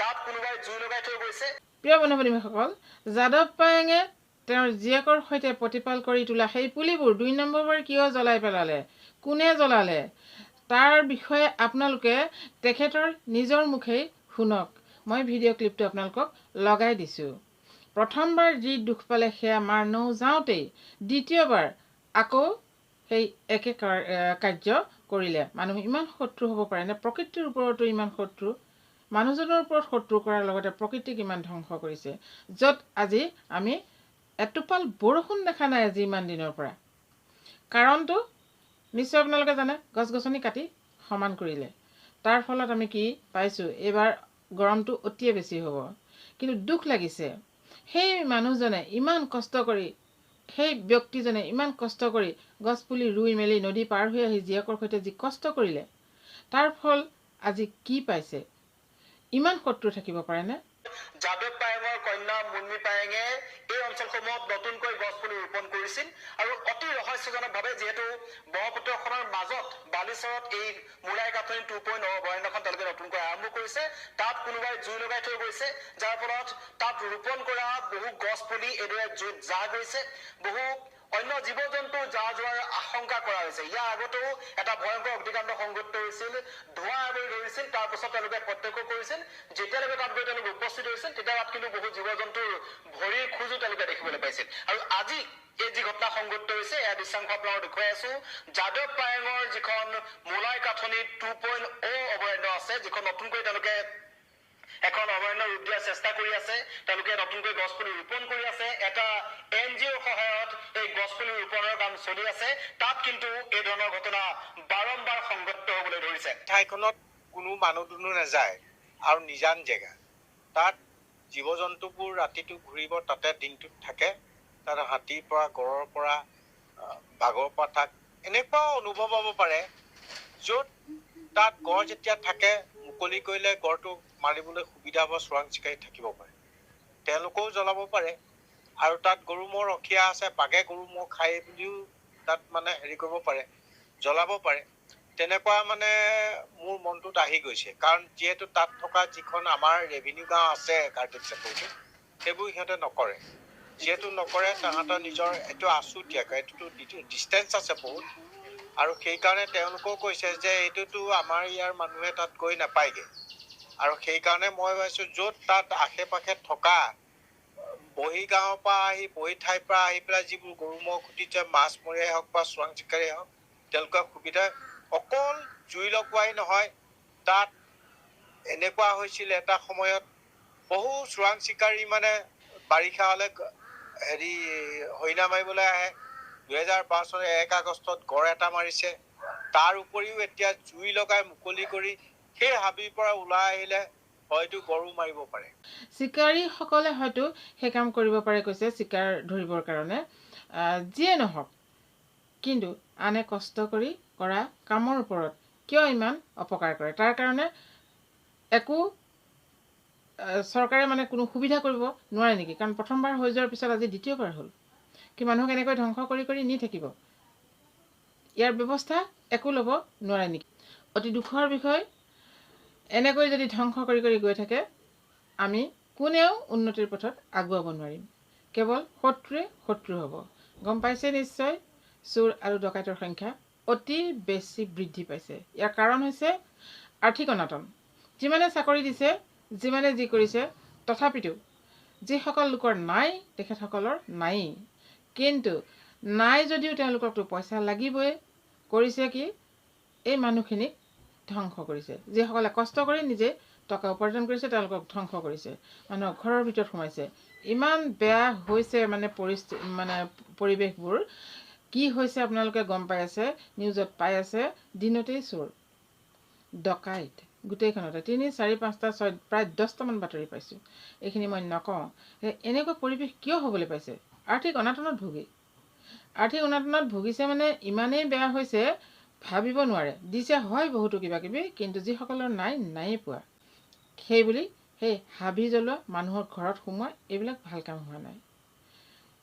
তাত কোনোবাই জুই লগাই থৈ গৈছে। প্ৰিয় বন্ধু বান্ধৱীসকল, যাদৱ পায়েঙে তেওঁৰ জীয়েকৰ সৈতে প্ৰতিপাল কৰি তোলা সেই পুলিবোৰ 2 নম্বৰবাৰ কিয় জ্বলাই পেলালে, কোনে জ্বলালে, তাৰ বিষয়ে আপোনালোকে তেখেতৰ নিজৰ মুখেই শুনক। মই ভিডিঅ' ক্লিপটো আপোনালোকক লগাই দিছোঁ। প্ৰথমবাৰ যি দুখ পালে সেয়া মাৰ নৌ যাওঁতেই দ্বিতীয়বাৰ আকৌ সেই একে কাৰ্য কৰিলে। মানুহ ইমান শত্ৰু হ'ব পাৰেনে? প্ৰকৃতিৰ ওপৰতো ইমান শত্ৰু, মানুহজনৰ ওপৰত শত্ৰু কৰাৰ লগতে প্ৰকৃতিক ইমান ধ্বংস কৰিছে, য'ত আজি আমি এটোপাল বৰষুণ দেখা নাই আজি ইমান দিনৰ পৰা। কাৰণটো নিশ্চয় আপোনালোকে জানে, গছ গছনি কাটি সমান কৰিলে। তাৰ ফলত আমি কি পাইছোঁ? এইবাৰ গৰমটো অতিয়ে বেছি হ'ব। কিন্তু দুখ লাগিছে, সেই মানুহজনে ইমান কষ্ট কৰি, সেই ব্যক্তিজনে ইমান কষ্ট কৰি গছপুলি ৰুই মেলি নদী পাৰ হৈ আহি জীয়েকৰ সৈতে যি কষ্ট কৰিলে, তাৰ ফল আজি কি পাইছে? ইমান শত্ৰু থাকিব পাৰেনে? যাদৱ পায়েঙৰ কন্যা মুন্মী পায়েঙে এই অঞ্চলসমূহত নতুনকৈ গছপুলি ৰোপণ কৰিছিল আৰু অতি ৰহস্যজনকভাৱে যিহেতু ব্ৰহ্মপুত্ৰখনৰ মাজত বালিচৰত এই মূলাই গাঁথনি 2.0 অভয়াৰণ্যখন তেওঁলোকে নতুনকৈ আৰম্ভ কৰিছে। তাত কোনোবাই জুই লগাই থৈ গৈছে, যাৰ ফলত তাত ৰোপণ কৰা বহু গছপুলি এইদৰে জুইত জ্বলা গৈছে। বহু অন্য জীৱ জন্তু জ্বলা যোৱাৰ আশংকা কৰা হৈছে। ইয়াৰ আগতেও এটা ভয়ংকৰ অগ্নিকাণ্ড সংঘটিত হৈছিল, ধোঁৱা আৱৰি ধৰিছিল। তাৰ পাছত তেওঁলোকে প্ৰত্যক্ষ কৰিছিল, যেতিয়ালৈকে তাত গৈ তেওঁলোকে উপস্থিত হৈছিল তেতিয়া তাত কিন্তু বহু জীৱ জন্তুৰ ভৰিৰ খোজো তেওঁলোকে দেখিবলৈ পাইছিল। আৰু আজি এই যি ঘটনা সংঘটিত হৈছে, এয়া দৃশ্যাংশ আপোনালোকক দেখুৱাই আছো। যাদৱ পায়েঙৰ যিখন মূলাই কাঠনি 2.0 অভয়াৰণ্য আছে, যিখন নতুনকৈ তেওঁলোকে এখন অভয়াৰণ্য ৰূপ দিয়াৰ চেষ্টা কৰি আছে, তেওঁলোকে নতুনকৈ গছপুলি ৰোপণ কৰি আছে। এটা NGOৰ সহায়ত এই গছপুলি ৰোপণৰ কাম চলি আছে। তাত কিন্তু এই ধৰণৰ ঘটনা বাৰম্বাৰ সংঘটিত হ'বলৈ ধৰিছে। ঠাইখনত কোনো মানুহ দুনুহ নাযায় আৰু নিজান জেগা, তাত জীৱ জন্তুবোৰ ৰাতিটো ঘূৰিব, তাতে দিনটোত থাকে। তাত হাতীৰ পৰা, গড়ৰ পৰা, বাঘৰ পৰা তাক এনেকুৱা অনুভৱ হ'ব পাৰে, য'ত তাত গড় যেতিয়া থাকে মুকলি কৰিলে গড়টো মাৰিবলৈ সুবিধা হ'ব, চোৰাং চিকাৰী থাকিব পাৰে, তেওঁলোকেও জ্বলাব পাৰে। আৰু তাত গৰু ম'হ ৰখীয়া আছে, বাঘে গৰু ম'হ খাই বুলিও তাত মানে হেৰি কৰিব পাৰে, জ্বলাব পাৰে। তেনেকুৱা মানে মোৰ মনটোত আহি গৈছে। কাৰণ যিহেতু তাত থকা যিখন আমাৰ ৰেভিনিউ গাঁও আছে কাৰ্তিক চাপৰিটো, সেইবোৰ সিহঁতে নকৰে। যিহেতু নকৰে, তাহাঁতৰ নিজৰ এইটো আছুতীয়াকৈ, এইটোতো ডিষ্টেঞ্চ আছে বহুত, আৰু সেইকাৰণে তেওঁলোকেও কৈছে যে এইটোতো আমাৰ ইয়াৰ মানুহে তাত গৈ নাপায়গে। আৰু সেইকাৰণে মই ভাবিছোঁ য'ত তাত আশে পাশে থকা বহি গাঁৱৰ পৰা আহি, বহি ঠাইৰ পৰা আহি পেলাই যিবোৰ গৰু ম'হ খুটিছে, মাছমৰীয়াই হওক বা চোৰাং চিকাৰীয়ে হওক, তেওঁলোকৰ সুবিধা অকল জুই লগোৱাই নহয়, তাত এনেকুৱা হৈছিল এটা সময়ত বহু চোৰাং চিকাৰী মানে বাৰিষা হ'লে হেৰি হৰিণা মাৰিবলৈ আহে। 2012 চনৰ 1 আগষ্টত গড় এটা মাৰিছে। তাৰ উপৰিও এতিয়া জুই লগাই মুকলি কৰি সেই হাবিৰ পৰা ওলাই আহিলে হয়তো গৰু মাৰিব পাৰে। চিকাৰীসকলে হয়তো সেই কাম কৰিব পাৰে কৈছে, চিকাৰ ধৰিবৰ কাৰণে। যিয়ে নহওক, কিন্তু আনে কষ্ট কৰি কৰা কামৰ ওপৰত কিয় ইমান অপকাৰ কৰে? তাৰ কাৰণে একো চৰকাৰে মানে কোনো সুবিধা কৰিব নোৱাৰে নেকি? কাৰণ প্ৰথমবাৰ হৈ যোৱাৰ পিছত আজি দ্বিতীয়বাৰ হ'ল। কি মানুহক এনেকৈ ধ্বংস কৰি কৰি নি থাকিব? ইয়াৰ ব্যৱস্থা একো ল'ব নোৱাৰে নেকি? অতি দুখৰ বিষয়, এনেকৈ যদি ধ্বংস কৰি কৰি গৈ থাকে, আমি কোনেও উন্নতিৰ পথত আগুৱাব নোৱাৰিম। কেৱল শত্ৰুৱে শত্ৰু হ'ব। গম পাইছে নিশ্চয়, চোৰ আৰু ডকাইতৰ সংখ্যা অতি বেছি বৃদ্ধি পাইছে। ইয়াৰ কাৰণ হৈছে আৰ্থিক অনাটন। যিমানে চাকৰি দিছে, যিমানে যি কৰিছে, তথাপিতো যিসকল লোকৰ নাই, তেখেতসকলৰ নায়েই। কিন্তু নাই যদিও তেওঁলোককতো পইচা লাগিবই। কৰিছে কি? এই মানুহখিনিক ধ্বংস কৰিছে। যিসকলে কষ্ট কৰি নিজে টকা উপাৰ্জন কৰিছে, তেওঁলোকক ধ্বংস কৰিছে। মানুহক ঘৰৰ ভিতৰত সোমাইছে। ইমান বেয়া হৈছে মানে পৰিৱেশবোৰ। কি হৈছে আপোনালোকে গম পাই আছে, নিউজত পাই আছে। দিনতেই চোৰ, ডকাইত, গোটেইখনতে 3, 4, 5টা, 6, প্ৰায় 10টামান বাতৰি পাইছোঁ। এইখিনি মই নকওঁ। এনেকুৱা পৰিৱেশ কিয় হ'বলৈ পাইছে? আৰ্থিক অনাটনত ভুগি। আৰ্থিক অনাটনত ভুগিছে মানে ইমানেই বেয়া হৈছে, ভাবিব নোৱাৰে। দিছে হয় বহুতো কিবা কিবি, কিন্তু যিসকলৰ নাই, নায়েই পোৱা। সেইবুলি সেই হাবি জ্বলোৱা, মানুহৰ ঘৰত সোমোৱা, এইবিলাক ভাল কাম হোৱা নাই।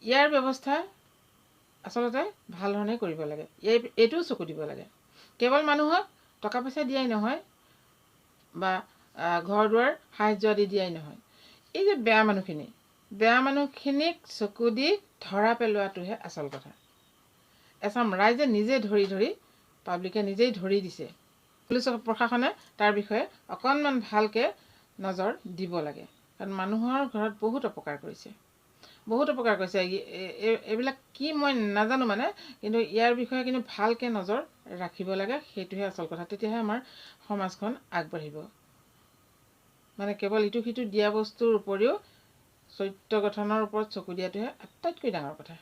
ইয়াৰ ব্যৱস্থা আচলতে ভাল ধৰণে কৰিব লাগে। এইটোও চকু দিব লাগে। কেৱল মানুহক টকা পইচা দিয়াই নহয়, বা ঘৰ দুৱাৰ সাহায্য আদি দিয়াই নহয়। এই যে বেয়া মানুহখিনিক চকু দি ধৰা পেলোৱাটোহে আচল কথা। এচাম ৰাইজে নিজে ধৰি পাব্লিকে নিজেই ধৰি দিছে। পুলিচ প্ৰশাসনে তাৰ বিষয়ে অকণমান ভালকৈ নজৰ দিব লাগে, কাৰণ মানুহৰ ঘৰত বহুত অপকাৰ কৰিছে। এইবিলাক কি মই নাজানো মানে, কিন্তু ইয়াৰ বিষয়ে কিন্তু ভালকৈ নজৰ ৰাখিব লাগে, সেইটোহে আচল কথা। তেতিয়াহে আমাৰ সমাজখন আগবাঢ়িব। মানে কেৱল ইটো সিটো দিয়া বস্তুৰ উপৰিও চৰিত্ৰ গঠনৰ ওপৰত চকু দিয়াটোহে আটাইতকৈ ডাঙৰ কথা।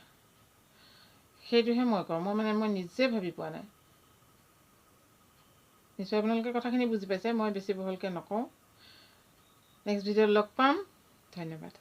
সেইটোহে মই কওঁ। মই নিজে ভাবি পোৱা নাই। নিশ্চয় আপোনালোকে কথাখিনি বুজি পাইছে, মই বেছি বহলকৈ নকওঁ। নেক্সট ভিডিঅ'ত লগ পাম। ধন্যবাদ।